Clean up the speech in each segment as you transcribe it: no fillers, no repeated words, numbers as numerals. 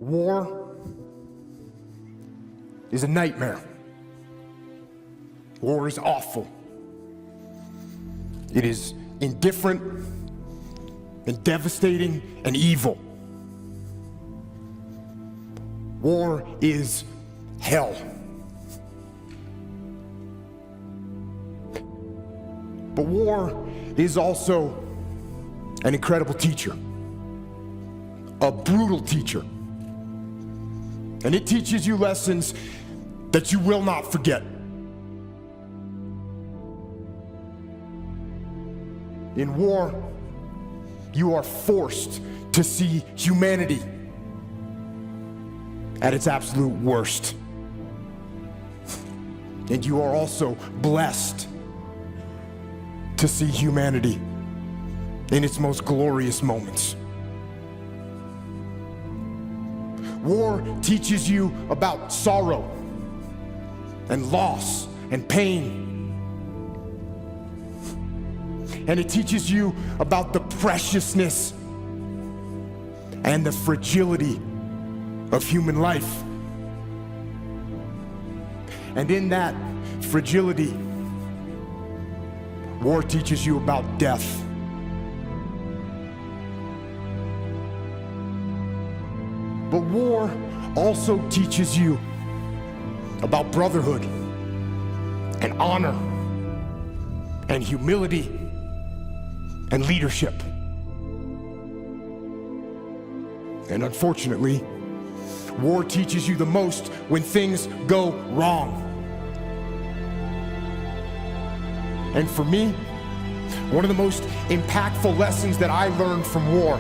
War is a nightmare. War is awful. It is indifferent and devastating and evil. War is hell. But war is also an incredible teacher, a brutal teacher. And it teaches you lessons that you will not forget. In war, you are forced to see humanity at its absolute worst. And you are also blessed to see humanity in its most glorious moments. War teaches you about sorrow and loss and pain. And it teaches you about the preciousness and the fragility of human life. And in that fragility, war teaches you about death. But war also teaches you about brotherhood and honor and humility and leadership. And unfortunately, war teaches you the most when things go wrong. And for me, one of the most impactful lessons that I learned from war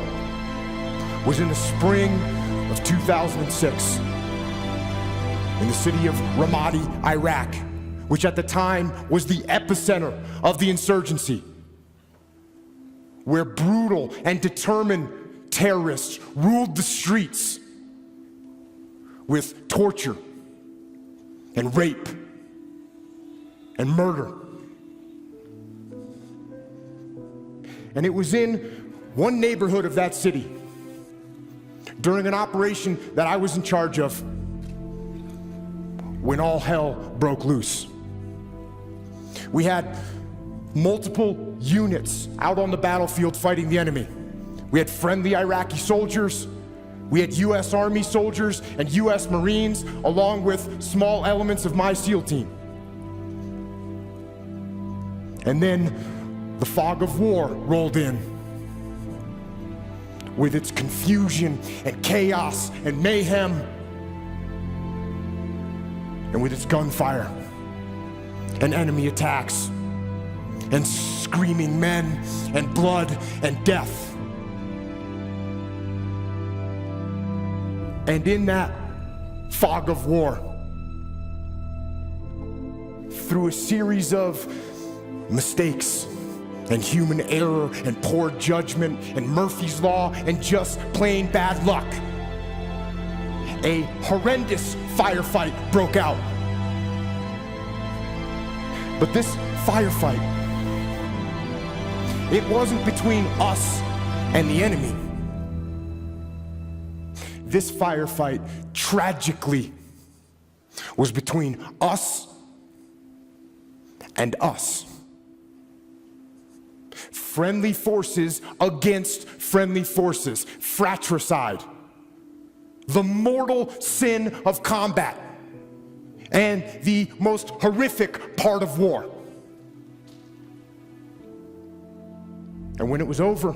was in the spring of 2006 in the city of Ramadi, Iraq, which at the time was the epicenter of the insurgency, where brutal and determined terrorists ruled the streets with torture and rape and murder. And it was in one neighborhood of that city during an operation that I was in charge of when all hell broke loose. We had multiple units out on the battlefield fighting the enemy. We had friendly Iraqi soldiers, we had US Army soldiers and US Marines, along with small elements of my SEAL team. And then the fog of war rolled in with its confusion and chaos and mayhem, and with its gunfire and enemy attacks and screaming men and blood and death. And in that fog of war, through a series of mistakes and human error and poor judgment and Murphy's Law and just plain bad luck, a horrendous firefight broke out. But this firefight, it wasn't between us and the enemy. This firefight, tragically, was between us and us. Friendly forces against friendly forces, fratricide, the mortal sin of combat, and the most horrific part of war. And when it was over,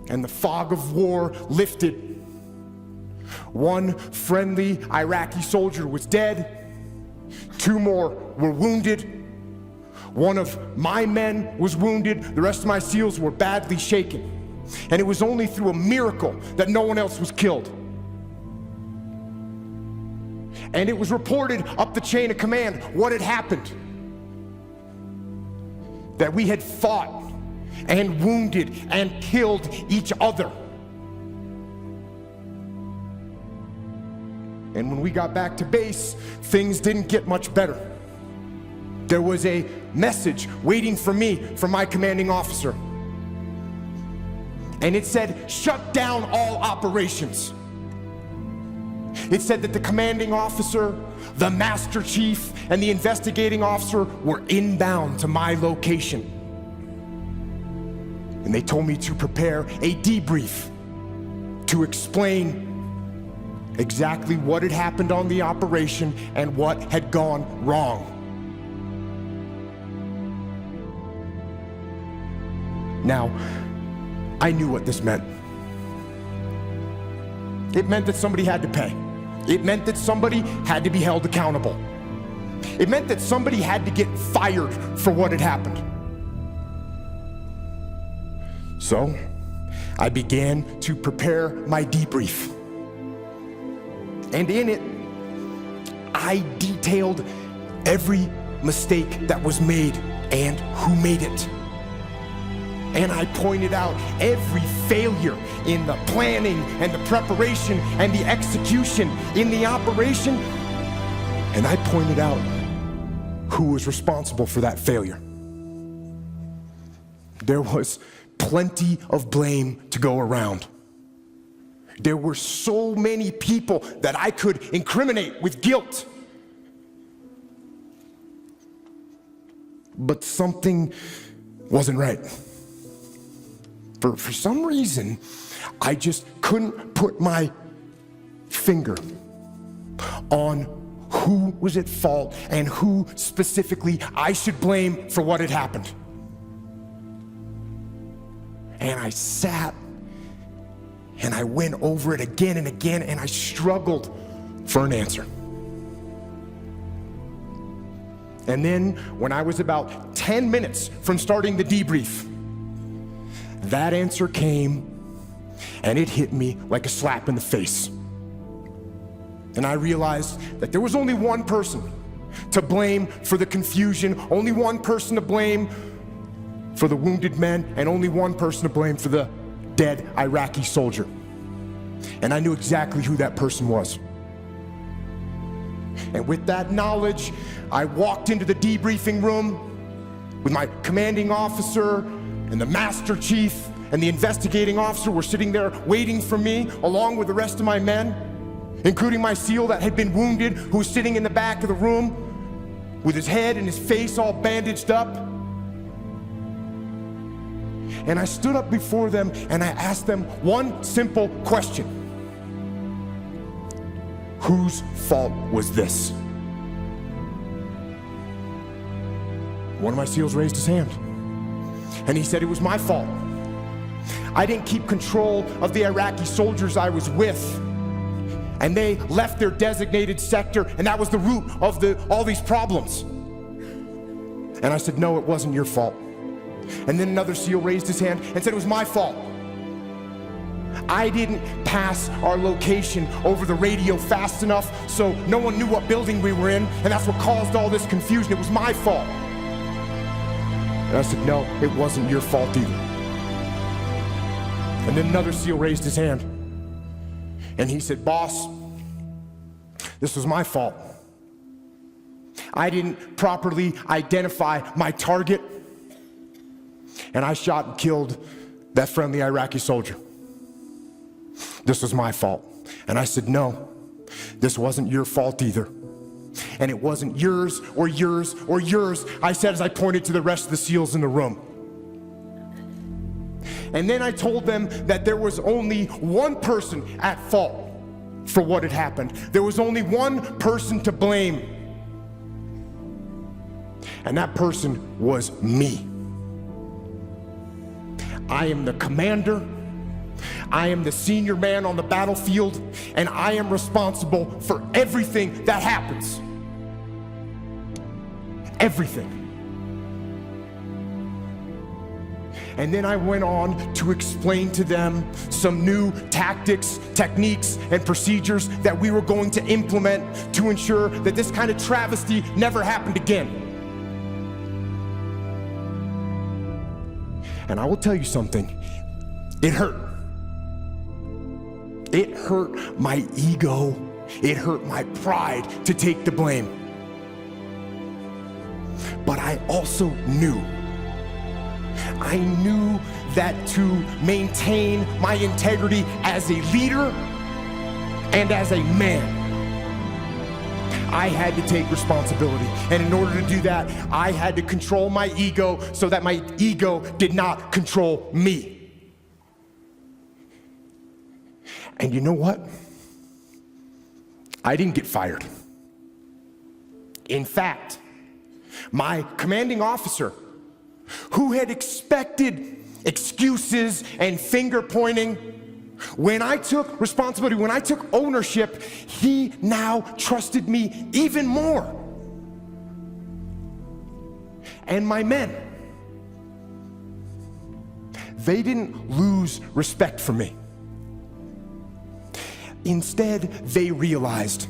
and the fog of war lifted, one friendly Iraqi soldier was dead, 2 more were wounded. One of my men was wounded, the rest of my SEALs were badly shaken. And it was only through a miracle that no one else was killed. And it was reported up the chain of command what had happened. That we had fought and wounded and killed each other. And when we got back to base, things didn't get much better. There was a message waiting for me from my commanding officer. And it said, shut down all operations It said that the commanding officer, the master chief, and the investigating officer were inbound to my location. And they told me to prepare a debrief to explain exactly what had happened on the operation and what had gone wrong. Now, I knew what this meant. It meant that somebody had to pay. It meant that somebody had to be held accountable. It meant that somebody had to get fired for what had happened. So, I began to prepare my debrief. And in it, I detailed every mistake that was made and who made it. And I pointed out every failure in the planning and the preparation and the execution in the operation. And I pointed out who was responsible for that failure. There was plenty of blame to go around. There were so many people that I could incriminate with guilt. But something wasn't right. For some reason, I just couldn't put my finger on who was at fault and who specifically I should blame for what had happened. And I sat and I went over it again and again, and I struggled for an answer. And then when I was about 10 minutes from starting the debrief, that answer came, and it hit me like a slap in the face. And I realized that there was only one person to blame for the confusion, only one person to blame for the wounded men, and only one person to blame for the dead Iraqi soldier. And I knew exactly who that person was. And with that knowledge, I walked into the debriefing room with my commanding officer, and the master chief and the investigating officer were sitting there waiting for me, along with the rest of my men, including my SEAL that had been wounded, who was sitting in the back of the room with his head and his face all bandaged up. And I stood up before them and I asked them one simple question. Whose fault was this? One of my SEALs raised his hand. And he said it was my fault. I didn't keep control of the Iraqi soldiers I was with. And they left their designated sector, and that was the root of all these problems. And I said, no, it wasn't your fault. And then another SEAL raised his hand and said it was my fault. I didn't pass our location over the radio fast enough, so no one knew what building we were in, and that's what caused all this confusion. It was my fault. And I said, no, it wasn't your fault either. And then another SEAL raised his hand. And he said, boss, this was my fault. I didn't properly identify my target. And I shot and killed that friendly Iraqi soldier. This was my fault. And I said, no, this wasn't your fault either. And it wasn't yours or yours or yours, I said as I pointed to the rest of the SEALs in the room. And then I told them that there was only one person at fault for what had happened. There was only one person to blame. And that person was me. I am the commander. I am the senior man on the battlefield, and I am responsible for everything that happens. Everything. And then I went on to explain to them some new tactics, techniques, and procedures that we were going to implement to ensure that this kind of travesty never happened again. And I will tell you something, it hurt. It hurt my ego. It hurt my pride to take the blame. But I also knew that to maintain my integrity as a leader And as a man, I had to take responsibility. And in order to do that, I had to control my ego so that my ego did not control me. And you know what? I didn't get fired. In fact, my commanding officer, who had expected excuses and finger pointing, when I took responsibility, when I took ownership, he now trusted me even more. And my men, they didn't lose respect for me. Instead, they realized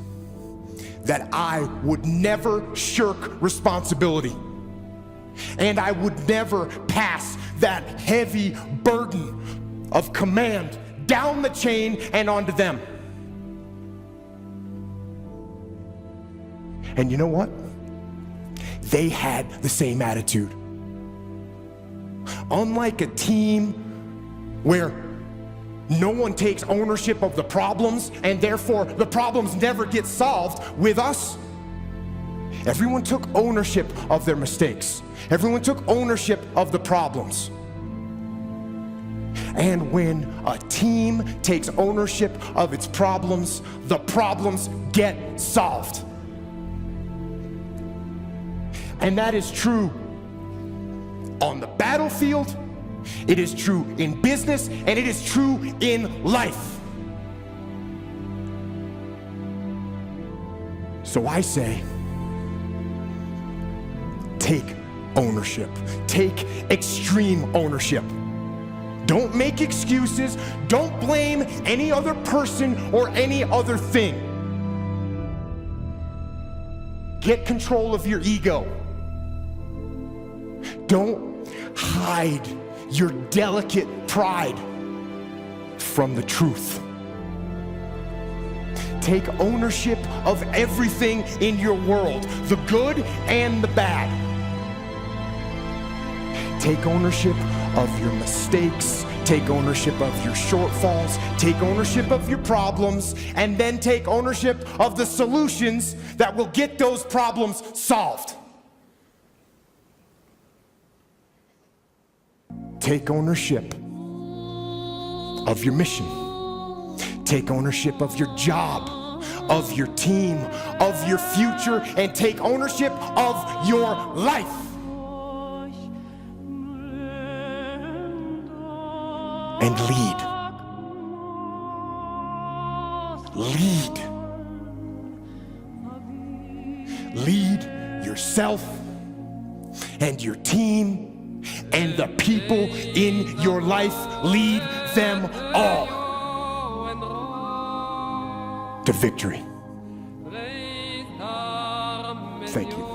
that I would never shirk responsibility, and I would never pass that heavy burden of command down the chain and onto them. And you know what? They had the same attitude. Unlike a team where no one takes ownership of the problems and therefore the problems never get solved, with us, everyone took ownership of their mistakes. Everyone took ownership of the problems. And when a team takes ownership of its problems, the problems get solved. And that is true on the battlefield, it is true in business, and it is true in life. So I say, take ownership. Take extreme ownership. Don't make excuses. Don't blame any other person or any other thing. Get control of your ego. Don't hide your delicate pride from the truth. Take ownership of everything in your world, the good and the bad. Take ownership of your mistakes, take ownership of your shortfalls, take ownership of your problems, and then take ownership of the solutions that will get those problems solved. Take ownership of your mission. Take ownership of your job, of your team, of your future, and take ownership of your life. And lead. Lead yourself and your team and the people in your life. Lead them all to victory. Thank you.